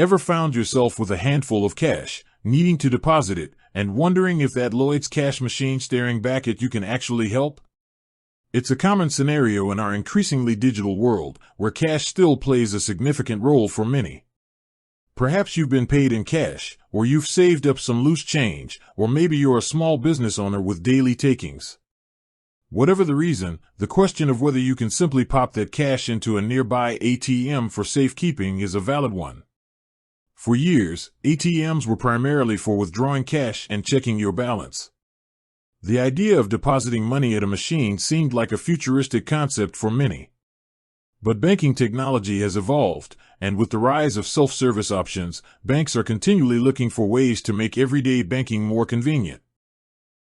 Ever found yourself with a handful of cash, needing to deposit it, and wondering if that Lloyd's cash machine staring back at you can actually help? It's a common scenario in our increasingly digital world, where cash still plays a significant role for many. Perhaps you've been paid in cash, or you've saved up some loose change, or maybe you're a small business owner with daily takings. Whatever the reason, the question of whether you can simply pop that cash into a nearby ATM for safekeeping is a valid one. For years, ATMs were primarily for withdrawing cash and checking your balance. The idea of depositing money at a machine seemed like a futuristic concept for many. But banking technology has evolved, and with the rise of self-service options, banks are continually looking for ways to make everyday banking more convenient.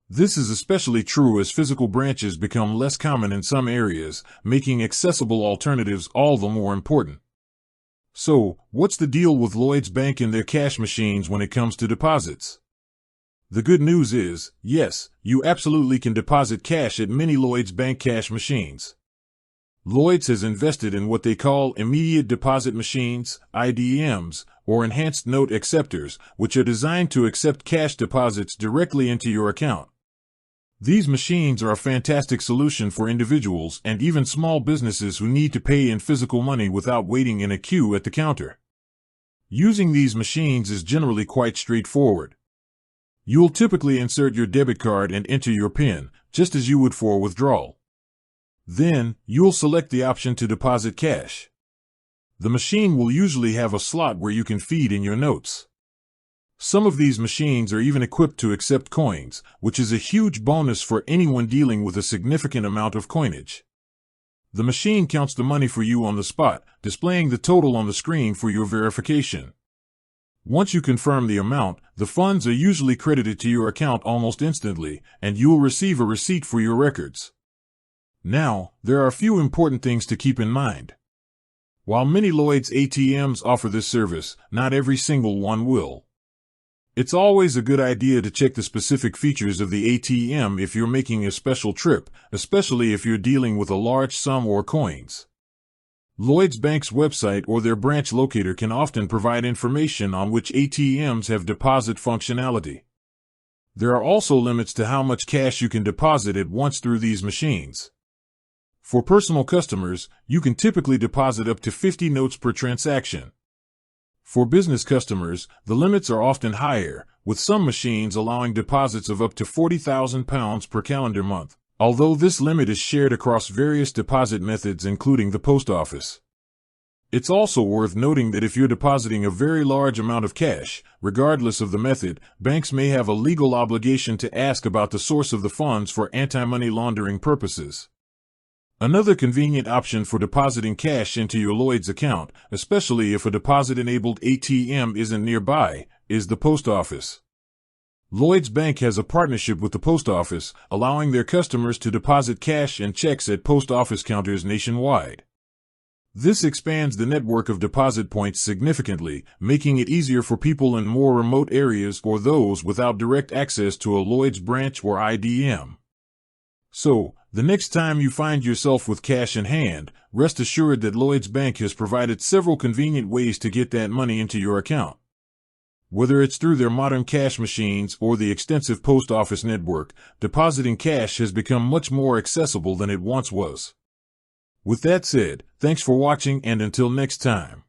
This is especially true as physical branches become less common in some areas, making accessible alternatives all the more important. So, what's the deal with Lloyds Bank and their cash machines when it comes to deposits? The good news is, yes, you absolutely can deposit cash at many Lloyds Bank cash machines. Lloyds has invested in what they call immediate deposit machines, IDMs, or enhanced note acceptors, which are designed to accept cash deposits directly into your account. These machines are a fantastic solution for individuals and even small businesses who need to pay in physical money without waiting in a queue at the counter. Using these machines is generally quite straightforward. You'll typically insert your debit card and enter your PIN, just as you would for a withdrawal. Then, you'll select the option to deposit cash. The machine will usually have a slot where you can feed in your notes. Some of these machines are even equipped to accept coins, which is a huge bonus for anyone dealing with a significant amount of coinage. The machine counts the money for you on the spot, displaying the total on the screen for your verification. Once you confirm the amount, the funds are usually credited to your account almost instantly, and you'll receive a receipt for your records. Now, there are a few important things to keep in mind. While many Lloyds ATMs offer this service, not every single one will. It's always a good idea to check the specific features of the ATM if you're making a special trip, especially if you're dealing with a large sum or coins. Lloyds Bank's website or their branch locator can often provide information on which ATMs have deposit functionality. There are also limits to how much cash you can deposit at once through these machines. For personal customers, you can typically deposit up to 50 notes per transaction. For business customers, the limits are often higher, with some machines allowing deposits of up to £40,000 per calendar month, although this limit is shared across various deposit methods including the post office. It's also worth noting that if you're depositing a very large amount of cash, regardless of the method, banks may have a legal obligation to ask about the source of the funds for anti-money laundering purposes. Another convenient option for depositing cash into your Lloyds account, especially if a deposit-enabled ATM isn't nearby, is the post office. Lloyds Bank has a partnership with the post office, allowing their customers to deposit cash and checks at post office counters nationwide. This expands the network of deposit points significantly, making it easier for people in more remote areas or those without direct access to a Lloyds branch or IDM. So, the next time you find yourself with cash in hand, rest assured that Lloyds Bank has provided several convenient ways to get that money into your account. Whether it's through their modern cash machines or the extensive post office network, depositing cash has become much more accessible than it once was. With that said, thanks for watching and until next time.